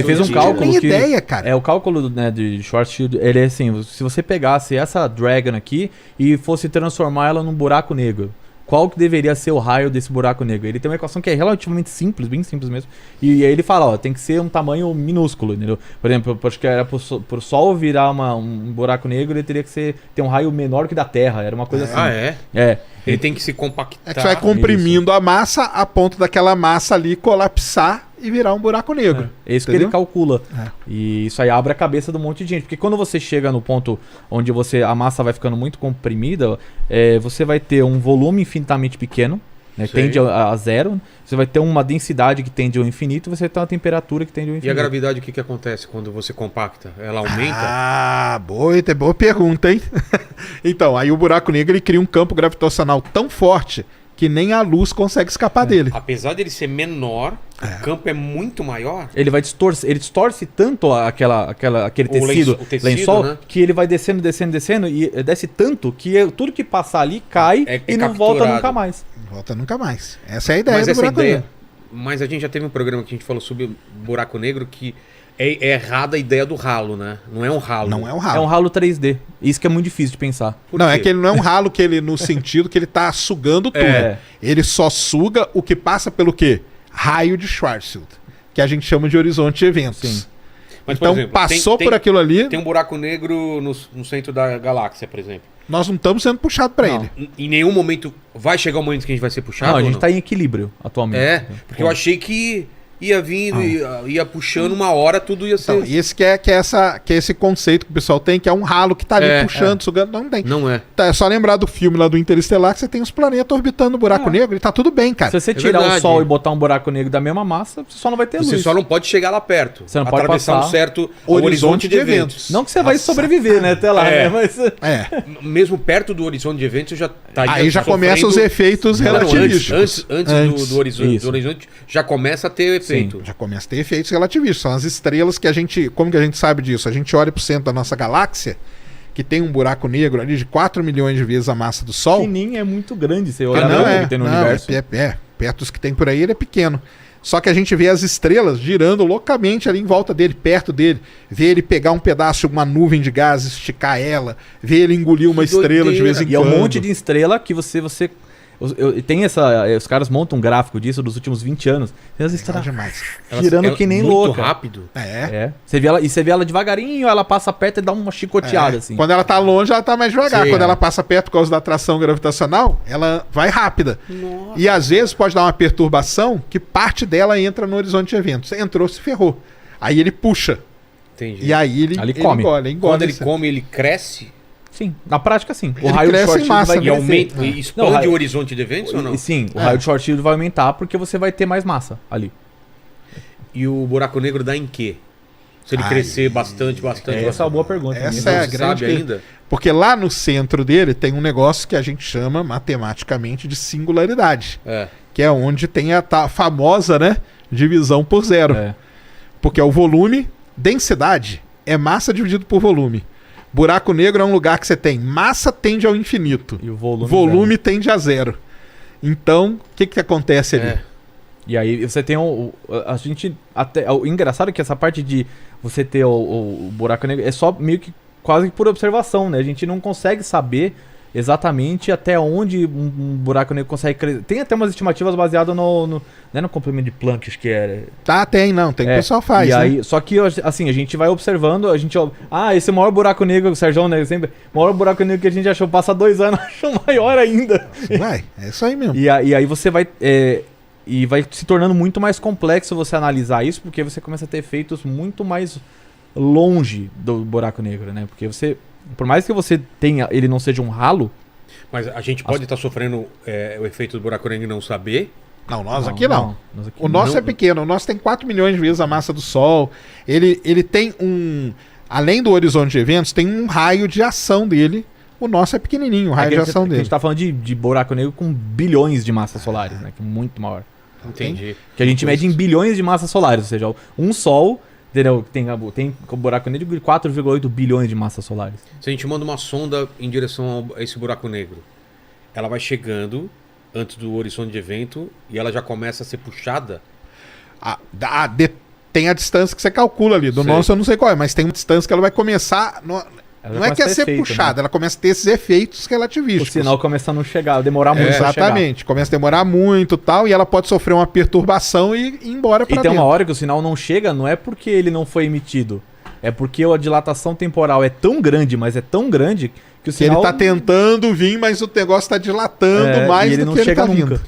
Ele fez um Não cálculo tinha que... ideia, cara. É, o cálculo, né, de Schwarzschild, ele é assim, se você pegasse essa Dragon aqui e fosse transformar ela num buraco negro, qual que deveria ser o raio desse buraco negro? Ele tem uma equação que é relativamente simples, bem simples mesmo, e aí ele fala, ó, tem que ser um tamanho minúsculo, entendeu? Por exemplo, acho que era pro Sol virar um buraco negro, ele teria que ter um raio menor que da Terra, era uma coisa assim. Ah, é? É. Ele tem que se compactar. É que você vai comprimindo a massa a ponto daquela massa ali colapsar e virar um buraco negro. É isso que Entendeu? ele calcula. É. E isso aí abre a cabeça de um monte de gente. Porque quando você chega no ponto onde a massa vai ficando muito comprimida, você vai ter um volume infinitamente pequeno, né, que Sei. tende a zero. Você vai ter uma densidade que tende ao infinito, você vai ter uma temperatura que tende ao E a infinito. gravidade, o que acontece quando você compacta? Ela aumenta? Ah, boa pergunta, hein? Então, aí o buraco negro ele cria um campo gravitacional tão forte que nem a luz consegue escapar dele. Apesar dele ser menor, o campo é muito maior. Ele vai ele distorce tanto aquele O tecido, o tecido, lençol, né? que ele vai descendo e desce tanto que tudo que passar ali cai e não volta capturado. nunca mais. Não volta nunca mais. Essa é a ideia Mas do essa buraco ideia. negro. Mas a gente já teve um programa que a gente falou sobre buraco negro que é errada a ideia do ralo, né? Não é um ralo. Não é um É ralo. um ralo 3D. Isso que é muito difícil de pensar. Por Não, quê? é que ele não é um ralo que ele no sentido que ele tá sugando tudo. É. Ele só suga o que passa pelo quê? Raio de Schwarzschild, que a gente chama de horizonte de eventos. Sim. Mas, por Então exemplo, passou por aquilo ali, Tem um buraco negro no centro da galáxia, por exemplo. nós não estamos sendo puxados para Não. ele. Em nenhum momento vai chegar o momento que a gente vai ser puxado? Não, a ou gente não? tá em equilíbrio atualmente. É, porque eu achei que ia vindo, ia puxando uma hora, tudo ia ser. Então, esse que é esse conceito que o pessoal tem, que é um ralo que tá ali É, puxando, sugando. Não tem. Não é. Tá, é só lembrar do filme lá do Interestelar que você tem os planetas orbitando o buraco negro e tá tudo bem, cara. Se você tirar verdade. o Sol e botar um buraco negro da mesma massa, você só não vai ter Você luz. só não pode chegar lá perto. Você não pode atravessar passar um certo horizonte de eventos. Não que você vai sobreviver, né, até lá, É. né? Mas... É. Mesmo perto do horizonte de eventos, já tá Aí já começam os efeitos Não, relativísticos. antes do horizonte, Isso. já começa a ter efeito. Já começa a ter efeitos relativísticos. São as estrelas que a gente. Como que a gente sabe disso? A gente olha pro centro da nossa galáxia, que tem um buraco negro ali de 4 milhões de vezes a massa do Sol. Que nem é muito grande, você olhar não pra é, que tem no não, universo. perto dos que tem por aí, ele é pequeno. Só que a gente vê as estrelas girando loucamente ali em volta dele, perto dele. Vê ele pegar um pedaço de uma nuvem de gás, esticar ela. Vê ele engolir uma Que estrela de vez em doideira. E é quando. um monte de estrela que você tem os caras montam um gráfico disso dos últimos 20 anos. Tem as Legal estrelas demais. girando que nem muito louca. rápido. É. É. Você vê ela devagarinho, ela passa perto e dá uma chicoteada, assim. Quando ela tá longe, ela tá mais devagar. Sim, Quando é. ela passa perto por causa da atração gravitacional, ela vai rápida. E às vezes pode dar uma perturbação que parte dela entra no horizonte de eventos. Entrou, se ferrou. Aí ele puxa. Entendi. E aí ele Ali come. engole. Quando ele esse- come, ele cresce Sim, na prática sim. O Ele raio de cresce short em massa, vai e né? crescer. aumenta, e expande Não, raio- o horizonte de eventos ou não? Sim, o É. raio de short shield vai aumentar porque você vai ter mais massa ali. E o buraco negro dá em quê? Se ele Ai, crescer bastante. Essa é uma boa pergunta. Essa né? é a Não se grande sabe que- ainda? Porque lá no centro dele tem um negócio que a gente chama matematicamente de singularidade. É. Que é onde tem a famosa, né, divisão por zero. É. Porque é o volume, densidade, é massa dividido por volume. Buraco negro é um lugar que você tem massa tende ao infinito. E o volume. Volume tende a zero. Então, o que acontece ali? É. E aí você tem a gente até o engraçado é que essa parte de você ter o buraco negro é só meio que quase por observação, né? A gente não consegue saber exatamente até onde um buraco negro consegue crescer. Tem até umas estimativas baseadas não é no comprimento de Planck, acho que é. Tá, tem, não. Tem que o pessoal faz, e né? aí, só que assim, a gente vai observando, esse maior buraco negro, o Sérgio, né, sempre, o maior buraco negro que a gente achou passa 2 anos, achou maior ainda. Vai, é isso aí mesmo. E aí você vai e vai se tornando muito mais complexo você analisar isso, porque você começa a ter efeitos muito mais longe do buraco negro, né? Porque você, por mais que você tenha, ele não seja um ralo, Mas a gente pode estar sofrendo o efeito do buraco negro e não saber? Não, nós aqui não. nós aqui O nosso Não. é pequeno, o nosso tem 4 milhões de vezes a massa do Sol. Ele tem um. Além do horizonte de eventos, tem um raio de ação dele. O nosso é pequenininho, o raio de ação a dele. gente tá falando de buraco negro com bilhões de massas solares, né? Que é muito maior. Entendi. Que a gente mede em bilhões de massas solares, ou seja, um Sol, entendeu? Tem o buraco negro de 4,8 bilhões de massas solares. Se a gente manda uma sonda em direção a esse buraco negro, ela vai chegando antes do horizonte de evento e ela já começa a ser puxada? tem a distância que você calcula ali. Do Sei. nosso eu não sei qual é, mas tem uma distância que ela vai começar... Ela Não é que é começa a ser ter efeito, puxada, né? ela começa a ter esses efeitos O relativísticos. sinal começa a não chegar, demorar muito pra chegar. Exatamente, começa a demorar muito e tal, e ela pode sofrer uma perturbação e ir embora pra E tem dentro. uma hora que o sinal não chega, não é porque ele não foi emitido. É porque a dilatação temporal é tão grande, mas é tão grande que o Que ele sinal... tá tentando vir, mas o negócio tá dilatando e mais ele do não que ele chega tá nunca. vindo.